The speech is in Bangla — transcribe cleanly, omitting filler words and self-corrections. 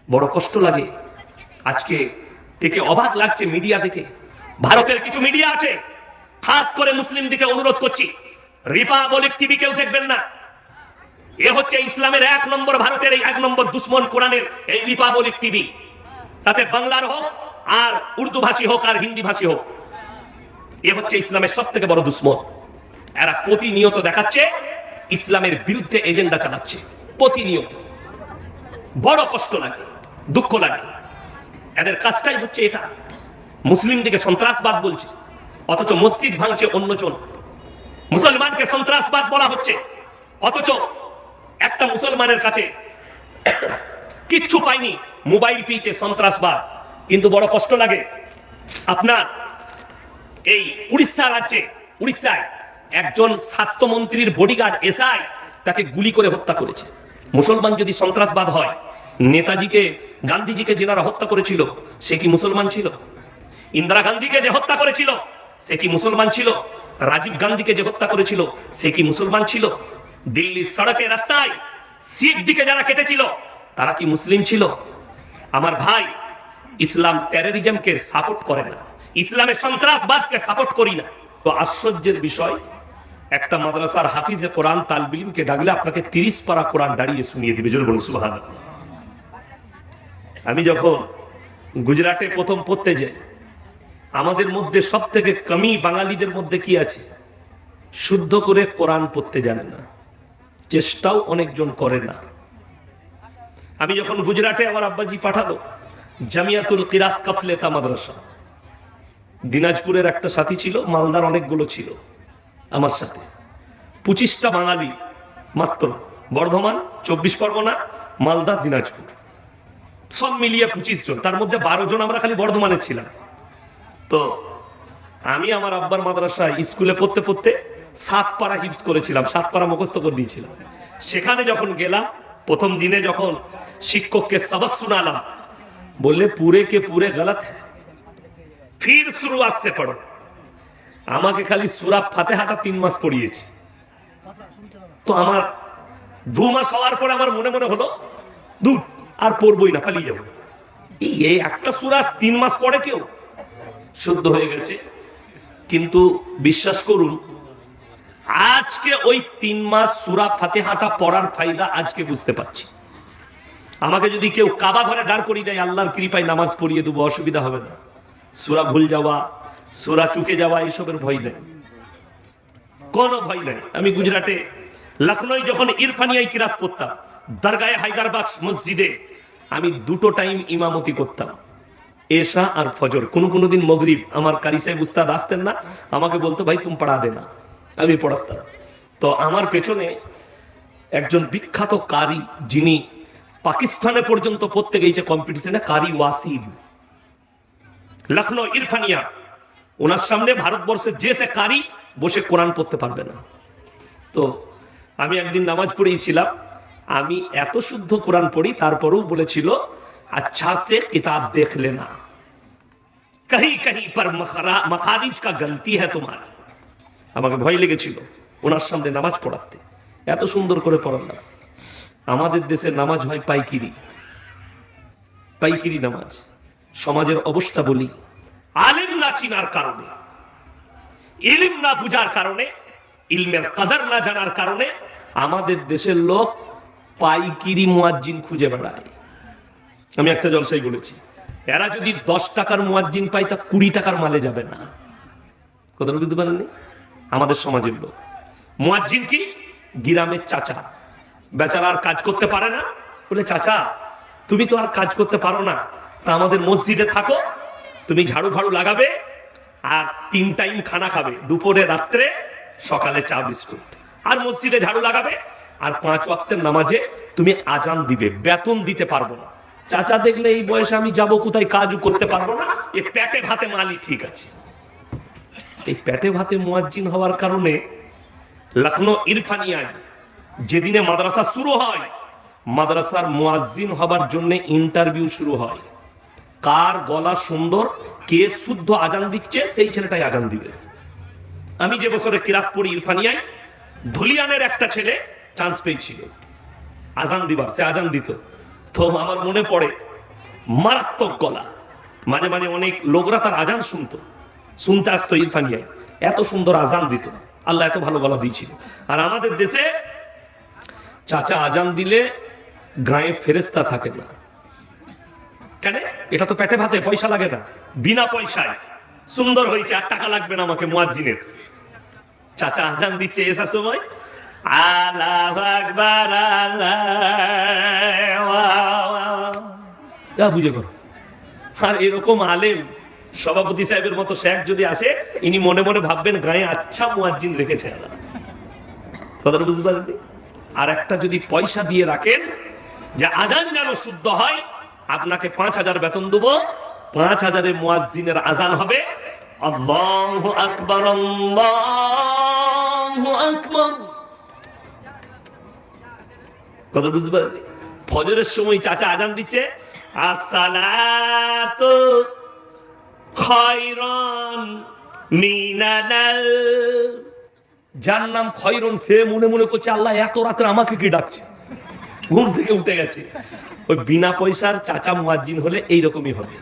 বড় কষ্ট লাগে। আজকে দেখে অবাক লাগছে মিডিয়া দেখে। ভারতের কিছু মিডিয়া আছে, খাস করে মুসলিম দিকে অনুরোধ করছি, রিপাবলিক টিভি কেউ দেখবেন না। এ হচ্ছে ইসলামের 1 নম্বর, ভারতের এই 1 নম্বর দুশ্মন কোরআনের এই রিপাবলিক টিভি। তাতে বাংলার হোক আর উর্দু ভাষী হোক আর হিন্দি ভাষী হোক, এ হচ্ছে ইসলামের সব থেকে বড় দুশ্মন। এরা প্রতিনিয়ত দেখাচ্ছে ইসলামের বিরুদ্ধে এজেন্ডা চালাচ্ছে, প্রতিনিয়ত। বড় কষ্ট লাগে, দুঃখ লাগে। এদের কাজটাই হচ্ছে এটা, মুসলিম দিকে সন্ত্রাসবাদ বলছে, অথচ মসজিদ ভাঙছে অন্যজন। মুসলমানকে সন্ত্রাসবাদ বলা হচ্ছে, অথচ একটা মুসলমানের কাছে কিচ্ছু পাইনি, মোবাইল পেয়েছে সন্ত্রাসবাদ। কিন্তু বড় কষ্ট লাগে, আপনার এই উড়িষ্যা রাজ্যে, উড়িষ্যায় একজন স্বাস্থ্যমন্ত্রীর বডিগার্ড এসআই তাকে গুলি করে হত্যা করেছে। মুসলমান যদি সন্ত্রাসবাদ হয়, নেতাজিকে, গান্ধীজিকে যেনারা হত্যা করেছিল সে কি মুসলমান ছিল? ইন্দিরা গান্ধীকে যে হত্যা করেছিল সে কি মুসলমান ছিল? রাজীব গান্ধীকে যে হত্যা করেছিল সে কি মুসলমান ছিল? দিল্লির সড়কে রাস্তায় শিখ দিকে যারা কেটেছিল তারা কি মুসলিম ছিল? আমার ভাই, ইসলাম টেররিজমকে সাপোর্ট করে না, ইসলামের সন্ত্রাসবাদকে সাপোর্ট করি না। তো আশ্চর্যের বিষয়, একটা মাদ্রাসার হাফিজে কোরআন তালবে ইলমকে ডাকলে আপনাকে 30 পারা কোরআন দাঁড়িয়ে শুনিয়ে দিবে। জোরে বলুন সুবহানাল্লাহ। আমি যখন গুজরাটে প্রথম পড়তে যাই, আমাদের মধ্যে সব থেকে কমি বাঙালিদের মধ্যে কি আছে? শুদ্ধ করে কোরআন পড়তে জানে না, চেষ্টাও অনেকজন করে না। আমি যখন গুজরাটে, আমার আব্বাজি পাঠালো জামিয়াতুল কিরাত কাফলেতা মাদ্রাসা। দিনাজপুরের একটা সাথী ছিল, মালদার অনেকগুলো ছিল আমার সাথে, 25টা বাঙালি মাত্র। বর্ধমান, 24 পরগনা, মালদা, দিনাজপুর, সব মিলিয়ে 25 জন। তার মধ্যে 12 জন আমরা খালি বর্ধমানে ছিলাম। তো আমি আমার আব্বার মাদ্রাসায় স্কুলে পড়তে পড়তে 7 পারা হিফজ করেছিলাম, 7 পারা মুখস্থ করে দিয়েছিলাম। সেখানে যখন গেলাম, প্রথম দিনে যখন শিক্ষককে সবক শোনালাম, বললে পুরে কে পুরে গলত হ্যায়, ফির শুরুয়াত সে পড়ো। আমাকে খালি সূরা ফাতিহাটা 3 মাস পড়িয়েছে। তো আমার 2 মাস হওয়ার পরে আমার মনে মনে হলো, দূর আর পড়বই না, পালিয়ে যাবো। এই একটা সূরা 3 মাস পড়ে কেউ? শুদ্ধ হয়ে গেছে। কিন্তু বিশ্বাস করুন, আজকে ওই 3 মাস সূরা ফাতিহাটা পড়ার ফায়দা আজকে বুঝতে পারছি। আমাকে যদি কেউ কাবা ঘরে দাঁড় করিয়ে দেয়, আল্লাহর কৃপায় নামাজ পড়িয়ে দেবো, অসুবিধা হবে না। সূরা ভুল যাওয়া, সূরা চুকে যাওয়া, এসবের ভয় নেই, কোনো ভয় নেই। আমি গুজরাটে লখনৌ যখন ইরফানিয়ায় কিরাত পড়তাম, দরগায়ে হায়দারবাগ মসজিদে আমি 2টো টাইম ইমামতি করতাম, এশা আর ফজর। কোনো দিন মাগরিব। আমার কারি সাহেব উস্তাদ আসতেন না, আমাকে বলতো ভাই তুমি পড়া দে না, আমি পড়াতাম। তো আমার পেছনে একজন বিখ্যাত কারি, যিনি পাকিস্তানে পর্যন্ত পড়তে গেছে কম্পিটিশনে, কারি ওয়াসিম, লখনৌ ইরফানিয়া। ওনার সামনে ভারতবর্ষের যে সে কারি বসে কোরআন পড়তে পারবে না। তো আমি একদিন নামাজ পড়েছিলাম, আমি এত শুদ্ধ কোরআন পড়ি, তারপরেও বলেছিল আচ্ছা সে কিতাব দেখ লেনা, কहीं कहीं पर मखारिज का गलती है तुम्हारी। আমাকে ভয় লেগেছিল ওনার সামনে নামাজ পড়াতে, এত সুন্দর করে পড়ালাম। আমাদের দেশে নামাজ হয় পাইকিরি, পাইকিরি নামাজ। সমাজের অবস্থা বলি, আলেম না চিনার কারণে, ইলম না বুঝার কারণে, ইলমের কদর না জানার কারণে আমাদের দেশের লোক পাইকিরি মুয়াজ্জিন খুঁজে বেড়ায়। আমি একটা জলসাই বলেছি, এরা যদি 10 টাকার মুয়াজ্জিন পায় তা 20 টাকার মালে যাবে না। কথা বুঝতে পারেননি? আমাদের সমাজের লোক মুয়াজ্জিন কি গ্রামের চাচা, বেচারা আর কাজ করতে পারে না, বলে চাচা তুমি তো আর কাজ করতে পারো না, তা আমাদের মসজিদে থাকো, তুমি ঝাড়ু ফাড়ু লাগাবে আর 3 টাইম খানা খাবে, দুপুরে, রাত্রে, সকালে চা বিস্কুট, আর মসজিদে ঝাড়ু লাগাবে, আর 5 ওয়াক্তের নামাজে তুমি আজান দিবে। বেতন দিতে পারবো না। চাচা দেখলে এই বয়সে আমি যাব কোথায়, কাজও করতে পারবো না, এ পেটে ভাতে মালি ঠিক আছে। এই পেটে ভাতে মুয়াজ্জিন হওয়ার কারণে লখনৌ ইরফানিয়ায় যেদিনে মাদ্রাসা শুরু হয়, মাদ্রাসার মুয়াজ্জিন হবার জন্য ইন্টারভিউ শুরু হয়। কার গলা সুন্দর, কে শুদ্ধ আজান দিচ্ছে, সেই ছেলেটাই আজান দিবে। আমি যে বছরে কিরাত পড়ি ইরফানিয়ায়, ধুলিয়ানের একটা ছেলে চান্স পেয়েছিল আজান দিবার, সে আজান দিত। তো আমার মনে পড়ে মারাত্মক গলা। মাঝে মাঝে অনেক লোকরা তার আজান শুনতে আসতো ইরফানিয়ায়, এত সুন্দর আজান দিত, আল্লাহ এত ভালো গলা দিয়েছিল। আর আমাদের দেশে চাচা আজান দিলে গায়ে ফেরেস্তা থাকে না। কেন? এটা তো পেটে ভাতে, পয়সা লাগে না, বিনা পয়সায় সুন্দর হয়েছে, আর টাকা লাগবে না আমাকে মুয়াজ্জিনের। চাচা আজান দিচ্ছে এসার সময়, আল্লাহু আকবার, আল্লাহ বুঝে করো। আর এরকম আলেম সভাপতি সাহেবের মতো শেখ যদি আসে, ইনি মনে মনে ভাববেন গায়ে আচ্ছা মুয়াজ্জিন রেখেছে আল্লাহ। কথাটা বুঝতে পারেন? আর একটা যদি পয়সা দিয়ে রাখেন যে আজান যেন শুদ্ধ হয়, আপনাকে 5,000 বেতন দেবো, 5,000-এ মুয়াজ্জিনের আজান হবে আল্লাহু আকবার, আল্লাহু আকবার। কথা বুঝতে পারেন? ফজরের সময় চাচা আজান দিচ্ছে, আসসালাতু খায়রুন মিনাল, যার নাম খয়রুন, সে মনে মনে করছে আল্লাহ এত রাতে আমাকে কি ডাকছে, ঘুম থেকে উঠে গেছে। ওই বিনা পয়সার চাচা মুয়াজ্জিন হলে এইরকমই হবে।